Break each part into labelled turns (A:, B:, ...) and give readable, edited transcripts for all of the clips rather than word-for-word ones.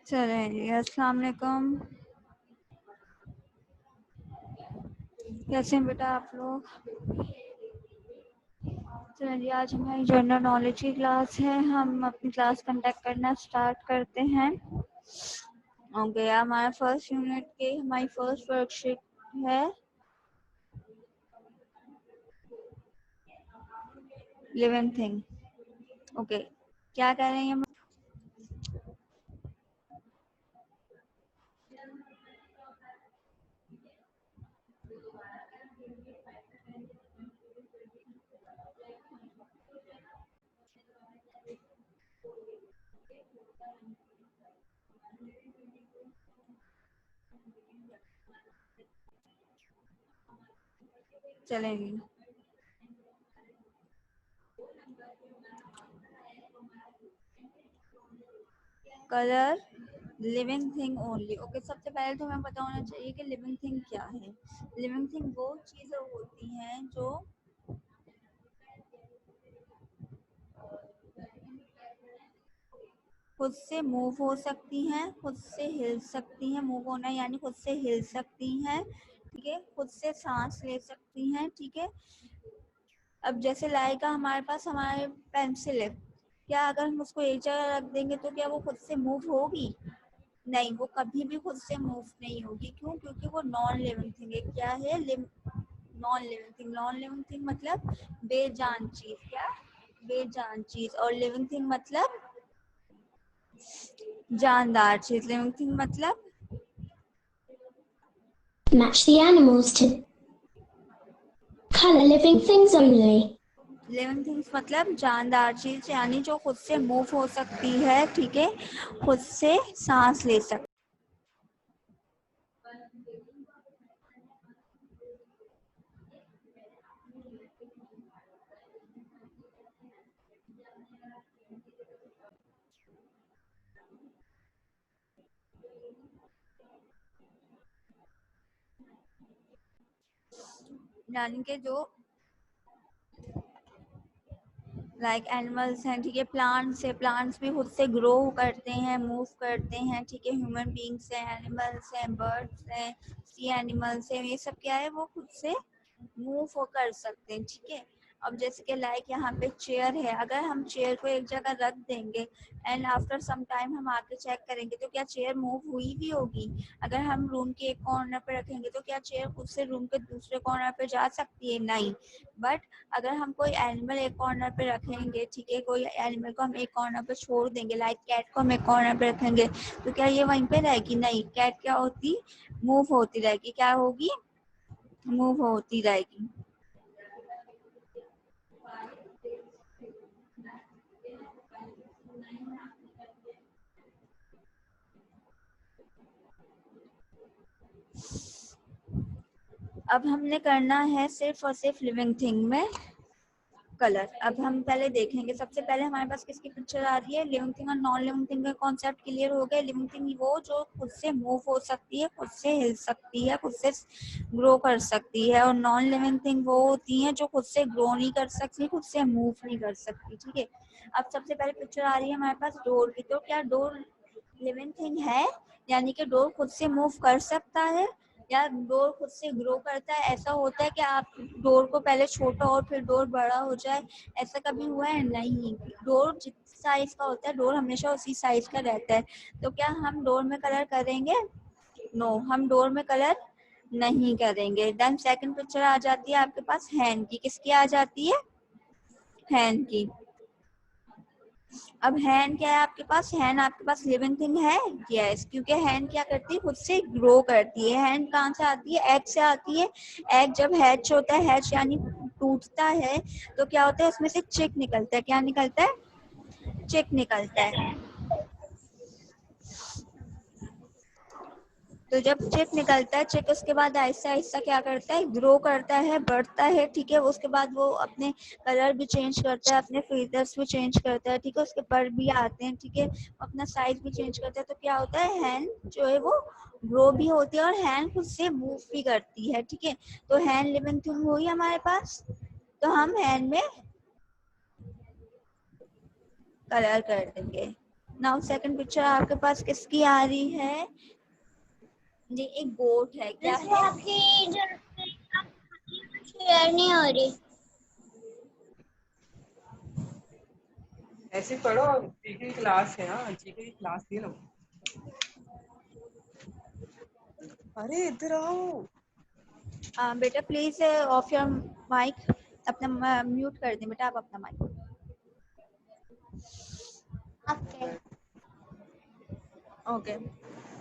A: चलें जी, अस्सलाम वालेकुम। कैसे हैं बेटा आप लोग? चलें जी, आज हमारी जनरल नॉलेज की क्लास है। हम अपनी क्लास कंडक्ट करना स्टार्ट करते हैं। ओके, हमारा फर्स्ट यूनिट की हमारी फर्स्ट वर्कशीट है लिविंग थिंग। ओके, क्या कह रहे हैं? चलेंगे colour living thing only. Okay, सबसे पहले तो हमें पता होना चाहिए कि लिविंग थिंग क्या है। लिविंग थिंग वो चीज़ें होती हैं जो खुद से मूव हो सकती हैं, खुद से हिल सकती हैं। मूव होना यानी खुद से हिल सकती हैं, ठीक है। खुद से सांस ले सकती हैं, ठीक है। अब जैसे लाइका हमारे पास हमारे पेंसिल है, क्या अगर हम उसको एक जगह रख देंगे तो क्या वो खुद से मूव होगी? नहीं, वो कभी भी खुद से मूव नहीं होगी। क्यों? क्योंकि वो नॉन लिविंग थिंग है। क्या है? Non living thing. Non living thing मतलब बेजान चीज। क्या? बेजान चीज। और लिविंग थिंग मतलब जानदार चीज। लिविंग थिंग मतलब
B: match the animals to color living things only.
A: Living things मतलब जानदार चीज, यानी जो खुद से मूव हो सकती है, ठीक है, खुद से सांस ले सकती। यानी कि जो लाइक एनिमल्स हैं, ठीक है, प्लांट्स है, प्लांट्स भी खुद से ग्रो करते हैं, मूव करते हैं, ठीक है। ह्यूमन बींग्स हैं, एनिमल्स हैं, बर्ड्स हैं, सी एनिमल्स हैं, ये सब क्या है? वो खुद से मूव कर सकते हैं, ठीक है। अब जैसे कि लाइक यहाँ पे चेयर है, अगर हम चेयर को एक जगह रख देंगे एंड आफ्टर सम टाइम हम आके चेक करेंगे तो क्या चेयर मूव हुई भी होगी? अगर हम रूम के एक कॉर्नर पे रखेंगे तो क्या चेयर खुद से रूम के दूसरे कॉर्नर पे जा सकती है? नहीं। बट अगर हम कोई एनिमल एक कॉर्नर पे रखेंगे, ठीक है, कोई एनिमल को हम एक कॉर्नर पे छोड़ देंगे, लाइक कैट को हम एक कॉर्नर पे रखेंगे, तो क्या ये वहीं पे रहेगी? नहीं, कैट क्या होती? मूव होती रहेगी। क्या होगी? मूव होती रहेगी। अब हमने करना है सिर्फ और सिर्फ लिविंग थिंग में कलर। अब हम पहले देखेंगे, सबसे पहले हमारे पास किसकी पिक्चर आ रही है? लिविंग थिंग और नॉन लिविंग थिंग का कॉन्सेप्ट क्लियर हो गया। लिविंग थिंग वो जो खुद से मूव हो सकती है, खुद से हिल सकती है, खुद से ग्रो कर सकती है। और नॉन लिविंग थिंग वो होती है जो खुद से ग्रो नहीं कर सकती, खुद से मूव नहीं कर सकती, ठीक है। अब सबसे पहले पिक्चर आ रही है हमारे पास डोर की। तो क्या डोर लिविंग थिंग है? यानी कि डोर खुद से मूव कर सकता है या डोर खुद से ग्रो करता है? ऐसा होता है कि आप डोर को पहले छोटा और फिर डोर बड़ा हो जाए, ऐसा कभी हुआ है? नहीं। डोर जिस साइज का होता है, डोर हमेशा उसी साइज का रहता है। तो क्या हम डोर में कलर करेंगे? नो, हम डोर में कलर नहीं करेंगे। देन सेकंड पिक्चर आ जाती है आपके पास हैंड की। किसकी आ जाती है? हैंड की। अब हैंड क्या है आपके पास? हैंड आपके पास लिविंग थिंग है? यस, क्योंकि हैंड क्या करती है? खुद से ग्रो करती है। हैंड कहाँ से आती है? एग से आती है। एग जब हैच होता है, हैच यानी टूटता है, तो क्या होता है? उसमें से चिक निकलता है। क्या निकलता है? चिक निकलता है। तो जब चिक निकलता है, चिक उसके बाद आहिस्ता आहिस्ता क्या करता है, ग्रो करता है, बढ़ता है, ठीक है। उसके बाद वो अपने कलर भी चेंज करता है, अपने फीचर्स भी चेंज करता है, ठीक है। उसके पर भी आते हैं, ठीक है, अपना साइज भी चेंज करता है। तो क्या होता है, हैंड जो है वो ग्रो भी होती है और हैंड खुद से मूव भी करती है, ठीक है। तो हैंड लिविंग थिंग हुई हमारे पास। तो हम हैंड में कलर कर देंगे। नाउ सेकंड पिक्चर आपके पास किसकी आ रही है जी, एक गोट है, क्या है?
B: आपकी जो शेयर नहीं हो रही।
C: ऐसे पढ़ो, जीके की क्लास है ना, जीके की क्लास ले लो। अरे इधर आओ।
A: बेटा प्लीज ऑफ योर माइक, अपना म्यूट कर दें बेटा आप अपना माइक।
B: ओके।
A: ओके,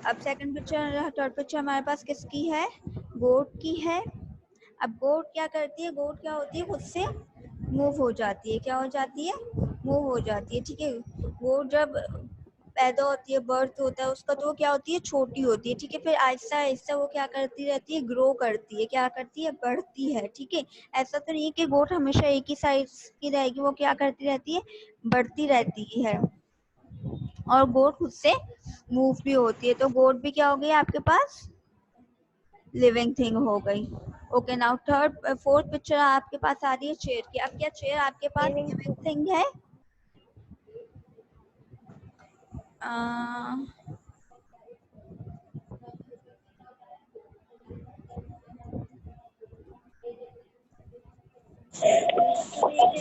A: अब सेकंड पिक्चर, थर्ड पिक्चर हमारे पास किसकी है, गोट की है। अब गोट क्या करती है, गोट क्या होती है, खुद से मूव हो जाती है, क्या हो जाती है, मूव हो जाती है, ठीक है। गोट जब पैदा होती है, बर्थ होता है उसका, तो वो क्या होती है, छोटी होती है, ठीक है। फिर आहिस्ता आहिस्ता वो क्या करती रहती है, ग्रो करती है, क्या करती है, बढ़ती है, ठीक है। ऐसा तो नहीं है कि गोट हमेशा एक ही साइज की रहेगी, वो क्या करती रहती है, बढ़ती रहती है। और गोट खुद से मूव भी होती है। तो गोट भी क्या हो गई आपके पास, लिविंग थिंग हो गई। Okay, now third fourth picture आपके पास आ रही है चेयर की। अब क्या चेयर आपके पास लिविंग थिंग है?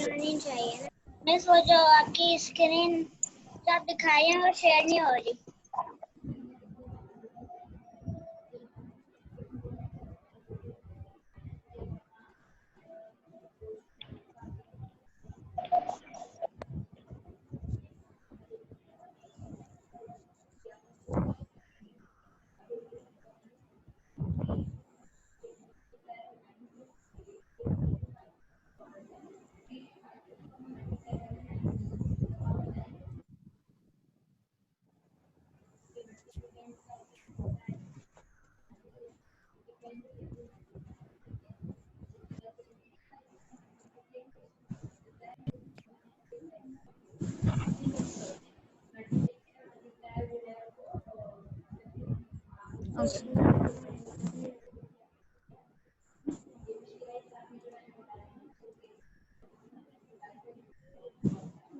B: होनी चाहिए ना। मैं सोचो आपकी स्क्रीन सब दिखाई है और शेयर नहीं हो रही।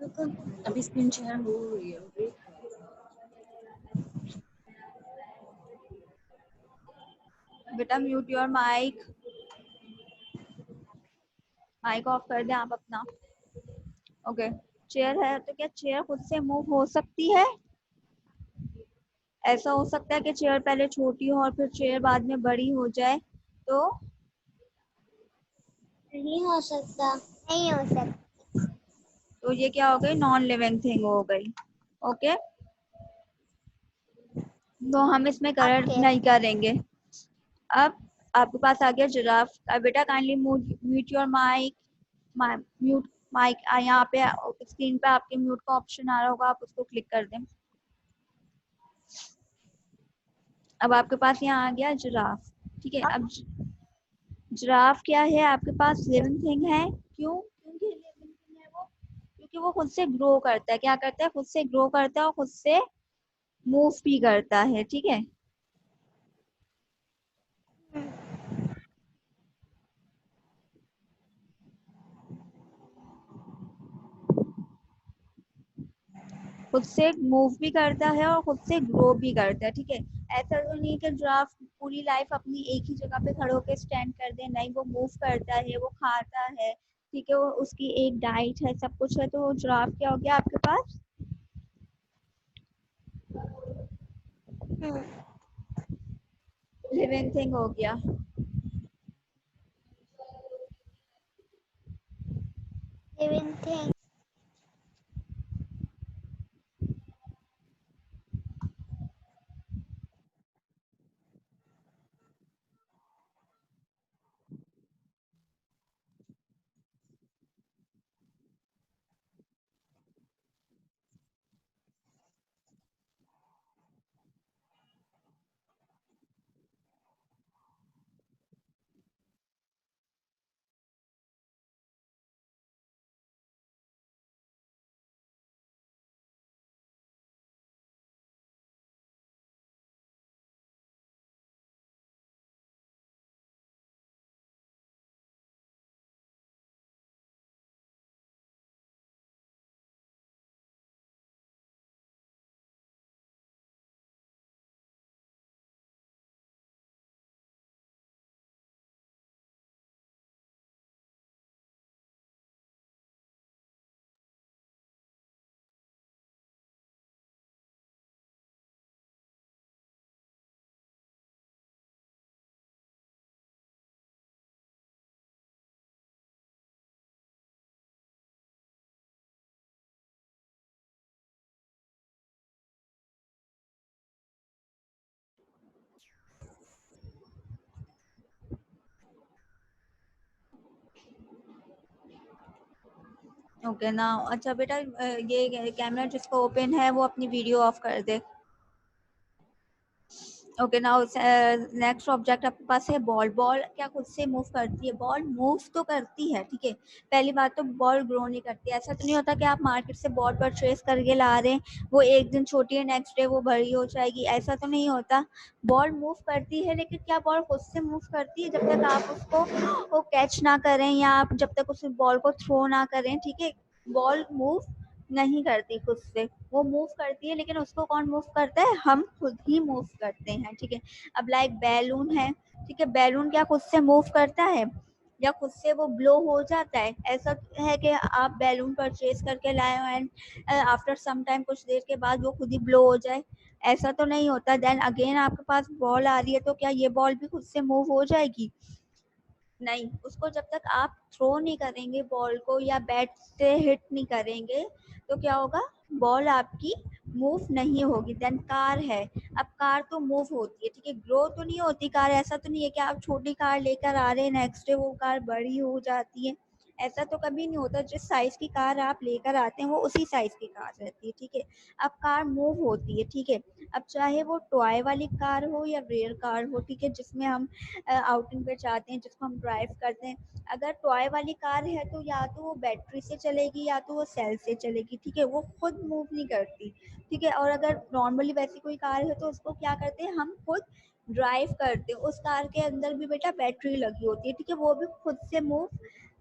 A: ओके,
C: अभी स्क्रीन शेयर हो रही है, वेट।
A: बेटा mute your mic, mic off कर दें आप अपना। ओके, चेयर है तो क्या चेयर खुद से मूव हो सकती है? ऐसा हो सकता है कि चेयर पहले छोटी हो और फिर चेयर बाद में बड़ी हो जाए? तो
B: नहीं हो सकता। नहीं हो सकता।
A: ये क्या हो गई, नॉन लिविंग थिंग हो गई। ओके, तो हम इसमें कलर
B: ओके।
A: नहीं करेंगे। अब आपके पास आ गया जिराफ। बेटा kindly mute your mic, mute mic. यहाँ पे स्क्रीन पे आपके म्यूट का ऑप्शन आ रहा होगा, आप उसको क्लिक कर दें। अब आपके पास यहाँ आ गया जिराफ, ठीक है। अब जिराफ क्या है आपके पास, लिविंग थिंग है। क्यों, क्योंकि लिविंग थिंग है वो, क्योंकि वो खुद से ग्रो करता है, क्या करता है, खुद से ग्रो करता है और खुद से मूव भी करता है, ठीक है। खुद से मूव भी करता है और खुद से ग्रो भी करता है, ठीक है। ऐसा तो नहीं कि जिराफ पूरी लाइफ अपनी एक ही जगह पे खड़े होकर स्टैंड कर दे, नहीं, वो मूव करता है, वो खाता है, ठीक है। वो उसकी एक डाइट है, सब कुछ है। तो जिराफ क्या हो गया आपके पास, लिविंग थिंग हो गया।
B: Living thing.
A: ओके ना। अच्छा बेटा ये कैमरा जिसको ओपन है वो अपनी वीडियो ऑफ कर दे। ओके नाउ नेक्स्ट ऑब्जेक्ट आपके पास है बॉल। बॉल क्या खुद से मूव करती है? बॉल मूव तो करती है, ठीक है। पहली बात तो बॉल ग्रो नहीं करती। ऐसा तो नहीं होता कि आप मार्केट से बॉल परचेज करके ला रहे हैं, वो एक दिन छोटी है नेक्स्ट डे वो बड़ी हो जाएगी, ऐसा तो नहीं होता। बॉल मूव करती है, लेकिन क्या बॉल खुद से मूव करती है? जब तक आप उसको वो कैच ना करें या आप जब तक उस बॉल को थ्रो ना करें, ठीक है, बॉल मूव नहीं करती खुद से। वो मूव करती है लेकिन उसको कौन मूव करता है? हम खुद ही मूव करते हैं, ठीक है। अब लाइक बैलून है, ठीक है, बैलून क्या खुद से मूव करता है या खुद से वो ब्लो हो जाता है? ऐसा है कि आप बैलून परचेज करके लाए एंड आफ्टर सम टाइम कुछ देर के बाद वो खुद ही ब्लो हो जाए? ऐसा तो नहीं होता। देन अगेन आपके पास बॉल आ रही है, तो क्या ये बॉल भी खुद से मूव हो जाएगी? नहीं। उसको जब तक आप थ्रो नहीं करेंगे बॉल को या बैट से हिट नहीं करेंगे तो क्या होगा? बॉल आपकी मूव नहीं होगी। देन कार है। अब कार तो मूव होती है, ठीक है, ग्रो तो नहीं होती कार। ऐसा तो नहीं है कि आप छोटी कार लेकर आ रहे हैं नेक्स्ट डे वो कार बड़ी हो जाती है, ऐसा तो कभी नहीं होता। जिस साइज की कार आप लेकर आते हैं वो उसी साइज की कार रहती है, ठीक है। अब कार मूव होती है, ठीक है। अब चाहे वो टॉय वाली कार हो या रेयर कार हो, ठीक है, जिसमें हम आउटिंग पे जाते हैं, जिसको हम ड्राइव करते हैं। अगर टॉय वाली कार है तो या तो वो बैटरी से चलेगी या तो वो सेल से चलेगी, ठीक है, वो खुद मूव नहीं करती, ठीक है। और अगर नॉर्मली वैसी कोई कार है तो उसको क्या करते हैं? हम खुद ड्राइव करते हैं। उस कार के अंदर भी बेटा बैटरी लगी होती है, ठीक है, वो भी खुद से मूव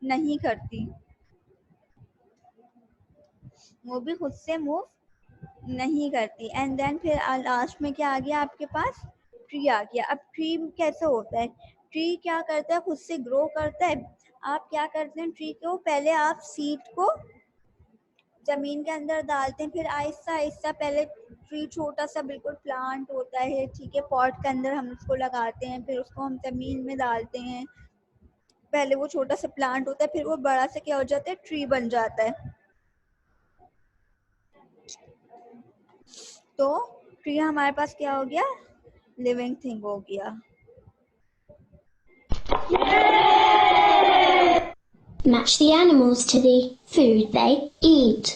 A: नहीं करती, वो भी खुद से मूव नहीं करती। एंड देन फिर लास्ट में क्या आ गया आपके पास? ट्री आ गया। अब ट्री कैसे होता है? ट्री क्या करता है? खुद से ग्रो करता है। आप क्या करते हैं? ट्री को पहले आप सीड को जमीन के अंदर डालते हैं, फिर आहिस्ता आहिस्ता पहले ट्री छोटा सा बिल्कुल प्लांट होता है, ठीक है, पॉट के अंदर हम उसको लगाते हैं, फिर उसको हम जमीन में डालते हैं। पहले वो छोटा सा प्लांट होता है, फिर वो बड़ा सा क्या हो जाता है? ट्री बन जाता है। तो ट्री हमारे पास क्या हो गया? लिविंग थिंग हो गया।
B: Match the animals to the food they eat.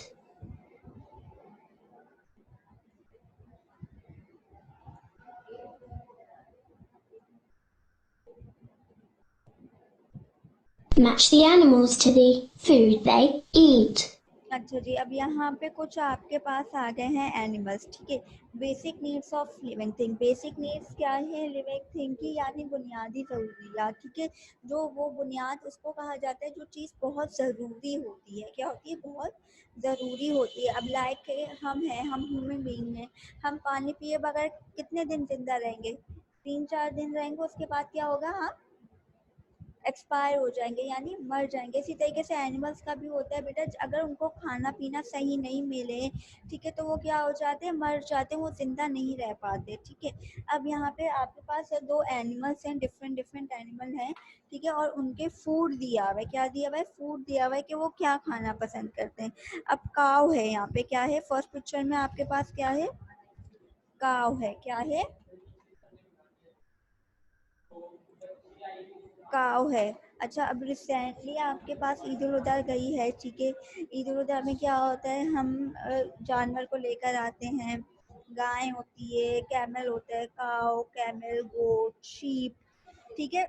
B: Match the animals to the food they eat.
A: अच्छा जी, अब यहाँ पे कुछ आपके पास आ गए हैं एनिमल्स, ठीक है। Basic needs of living thing. Basic needs क्या है लिविंग थिंग की? यानी बुनियादी ज़रूरियात, ठीक है। जो वो बुनियाद उसको कहा जाता है जो चीज़ बहुत ज़रूरी होती है। क्या होती है? बहुत ज़रूरी होती है। अब लाइक हम हैं, हम ह्यूमन बीइंग हैं, हम पानी पिए बगैर कितने दिन जिंदा रहेंगे? 3-4 दिन रहेंगे, उसके बाद क्या होगा? हम एक्सपायर हो जाएंगे यानी मर जाएंगे। इसी तरीके से एनिमल्स का भी होता है बेटा, अगर उनको खाना पीना सही नहीं मिले, ठीक है, तो वो क्या हो जाते हैं? मर जाते हैं, वो जिंदा नहीं रह पाते, ठीक है। अब यहाँ पे आपके पास दो एनिमल्स हैं, डिफरेंट डिफरेंट एनिमल हैं, ठीक है, और उनके फूड दिया हुआ है। क्या दिया हुआ है? फूड दिया हुआ है कि वो क्या खाना पसंद करते हैं। अब काव है, यहाँ पे क्या है? फर्स्ट पिक्चर में आपके पास क्या है? काव है। क्या है? काव है। अच्छा, अब रिसेंटली आपके पास ईद उल अजहा गई है, ठीक है। ईद उल अजहा में क्या होता है? हम जानवर को लेकर आते हैं। गाय होती है, कैमल होता है, काव, कैमल, गोट, शीप, ठीक है।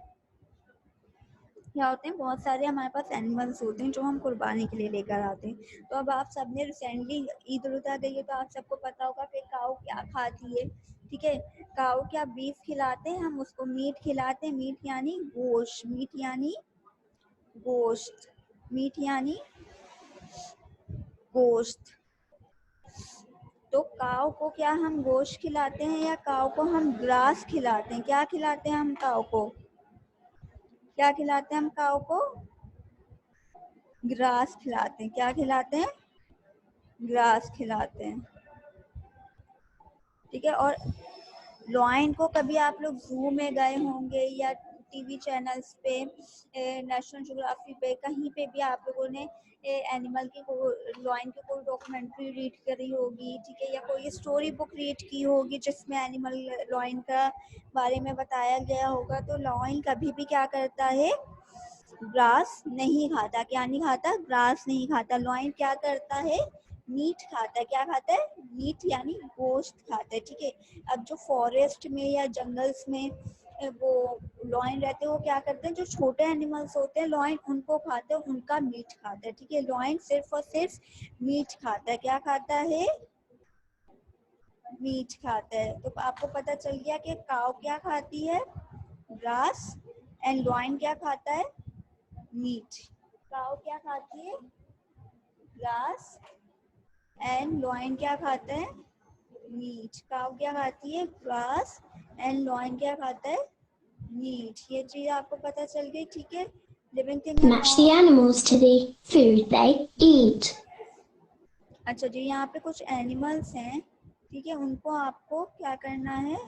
A: क्या होते हैं? बहुत सारे हमारे पास एनिमल्स होते हैं जो हम कुर्बानी के लिए लेकर आते हैं। तो अब आप सबने रिसेंटली ईद उल अजहा गई है तो आप सबको पता होगा कि काऊ क्या खाती है, ठीक है। काऊ क्या बीफ खिलाते हैं, हम उसको मीट खिलाते हैं। मीट यानी गोश्त, मीट यानी गोश्त, मीट यानी गोश्त। तो काऊ को क्या हम गोश्त खिलाते हैं या काऊ को हम ग्रास खिलाते हैं? क्या खिलाते हैं हम काऊ को? क्या खिलाते हैं हम काऊ को? ग्रास खिलाते हैं। क्या खिलाते हैं? ग्रास खिलाते हैं, ठीक है। और लॉयन को कभी आप लोग जू में गए होंगे या टीवी चैनल्स पे, नेशनल ज्योग्राफी पे, कहीं पे भी आप लोगों ने एनिमल की लॉयन की कोई डॉक्यूमेंट्री रीड करी होगी, ठीक है, या कोई स्टोरी बुक रीड की होगी जिसमें एनिमल लॉयन का बारे में बताया गया होगा। तो लॉयन कभी भी क्या करता है? ग्रास नहीं खाता। क्या नहीं खाता? ग्रास नहीं खाता। लॉयन क्या करता है? मीट खाता है। क्या खाता है? मीट यानी गोश्त खाता है। ठीक है। अब जो फॉरेस्ट में या जंगल्स में वो लॉयन रहते हैं, वो क्या करते हैं, जो छोटे एनिमल्स होते हैं लॉयन, उनको खाते हैं, उनका मीट खाता है। ठीक है। लॉयन सिर्फ और सिर्फ मीट खाता है। क्या खाता है? मीट खाता है। तो आपको पता चल गया कि काऊ क्या खाती है? ग्रास। एंड लॉयन क्या खाता है? मीट। काऊ क्या खाती है? ग्रास। एंड लॉयन क्या खाता है? मीट। काऊ क्या खाती है? ग्रास। एंड लॉयन क्या खाता है? मीट। ये चीज आपको पता चल गई। ठीक है। लिविंग थिंग है
D: Match the animals to the food they eat.
A: अच्छा जी, यहाँ पे कुछ एनिमल्स हैं। ठीक है। उनको आपको क्या करना है?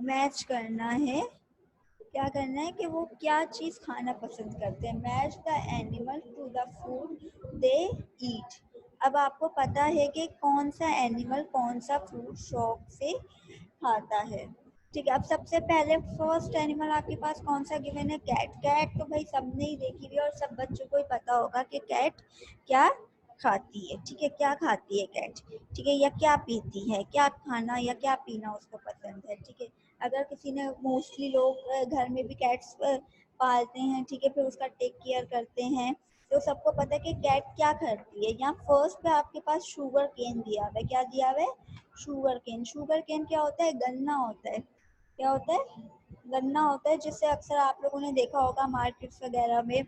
A: मैच करना है। क्या करना है कि वो क्या चीज खाना पसंद करते हैं। Match the animal to the food they eat. अब आपको पता है कि कौन सा एनिमल कौन सा फूड शौक से खाता है। ठीक है। अब सबसे पहले फर्स्ट एनिमल आपके पास कौन सा गिवन है? कैट। कैट तो भाई सबने ही देखी हुई है और सब बच्चों को ही पता होगा कि कैट क्या खाती है। ठीक है। क्या खाती है कैट? ठीक है। या क्या पीती है? क्या खाना या क्या पीना उसको पसंद है। ठीक है। अगर किसी ने, मोस्टली लोग घर में भी कैट्स पालते हैं। ठीक है। फिर उसका टेक केयर करते हैं। तो सबको पता है कि कैट क्या करती है। यहाँ फर्स्ट पे आपके पास शुगर केन दिया हुआ है। क्या दिया हुआ है? Sugar cane. शुगर केन क्या होता है? गन्ना होता है। क्या होता है? गन्ना होता है, जिससे अक्सर आप लोगों ने देखा होगा मार्केट्स वगैरह में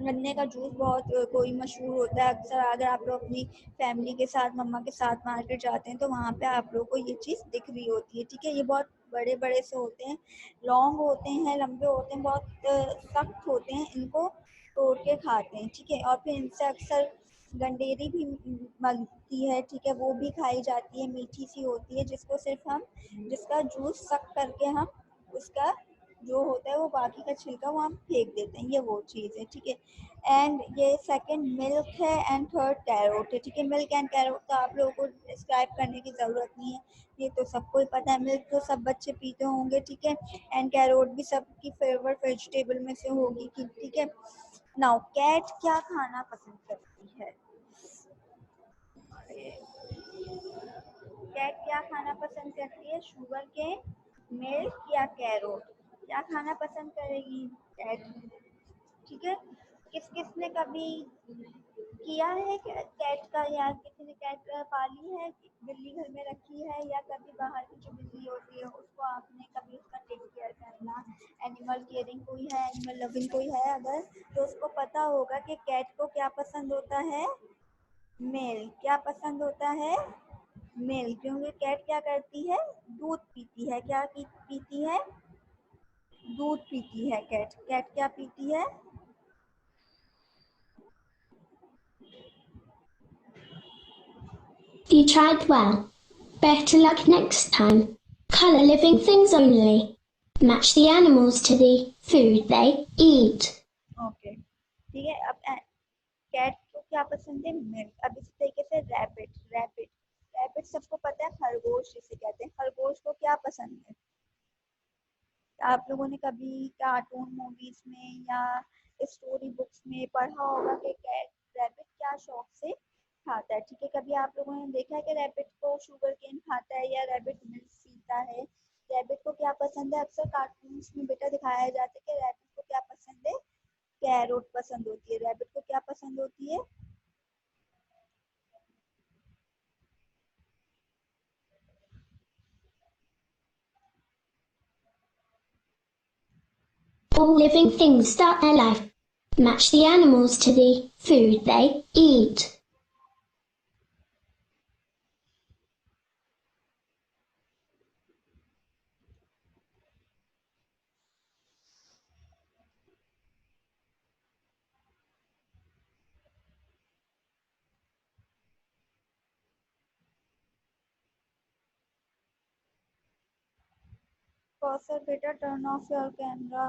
A: गन्ने का जूस बहुत कोई मशहूर होता है। अक्सर अगर आप लोग अपनी फैमिली के साथ, मम्मा के साथ मार्केट जाते हैं तो वहाँ पे आप लोगों को ये चीज़ दिख रही होती है। ठीक है। ये बहुत बड़े बड़े से होते हैं, लॉन्ग होते हैं, लंबे होते हैं, बहुत सख्त होते हैं। इनको तोड़ के खाते हैं। ठीक है। और फिर इनसे अक्सर गंडेरी भी बनती है। ठीक है। वो भी खाई जाती है, मीठी सी होती है, जिसको सिर्फ हम, जिसका जूस सक करके हम उसका जो होता है वो बाकी का छिलका वो हम फेंक देते हैं। ये वो चीज़ है। ठीक है। एंड ये सेकंड मिल्क है एंड थर्ड कैरोट है। ठीक है। मिल्क एंड कैरोट तो आप लोगों को डिस्क्राइब करने की ज़रूरत नहीं है, ये तो सबको ही पता है। मिल्क तो सब बच्चे पीते होंगे। ठीक है। एंड कैरोट भी सबकी फेवरेट वेजिटेबल में से होगी। ठीक है। नाउ कैट क्या खाना पसंद करती है? कैट क्या खाना पसंद करती है? शुगर के, मिल्क या कैरोट? क्या खाना पसंद करेगी कैट? ठीक है। किस किस ने कभी किया है कैट का, या किसी ने कैट पाली है, बिल्ली घर में रखी है, या कभी बाहर की जो बिल्ली होती है उसको आपने कभी उसका टेक केयर करना, एनिमल केयरिंग कोई है, एनिमल लविंग कोई है अगर, तो उसको पता होगा कि कैट को क्या पसंद होता है? मेल। क्या पसंद होता है? मेल। क्योंकि कैट क्या करती है? दूध पीती है। क्या पीती है? दूध पीती है कैट। कैट क्या पीती है?
D: You tried well. Better luck next time. Color living things only. Match the animals to the food they eat.
A: Okay. ठीक है। अब कैट को क्या पसंद है? मिल्क। अब इसी तरीके से रैबिट। रैबिट, रैबिट सबको पता है, खरगोश जिसे कहते हैं। खरगोश को क्या पसंद है? आप लोगों ने कभी कार्टून मूवीज में या स्टोरी बुक्स में पढ़ा होगा कि कैट, रैबिट क्या शौक से खाता है। ठीक है। कभी आप लोगों ने देखा है कि रैबिट को शुगर केन खाता है या रैबिट मिल्क पीता है? रैबिट को क्या पसंद है? अक्सर कार्टून्स में बेटा दिखाया जाता है कि रैबिट को क्या पसंद है? कैरोट पसंद होती है। रैबिट को क्या पसंद होती है?
D: All living things start their life. Match the animals to the food they eat.
A: Cursor, बेटा टर्न ऑफ योर कैमरा।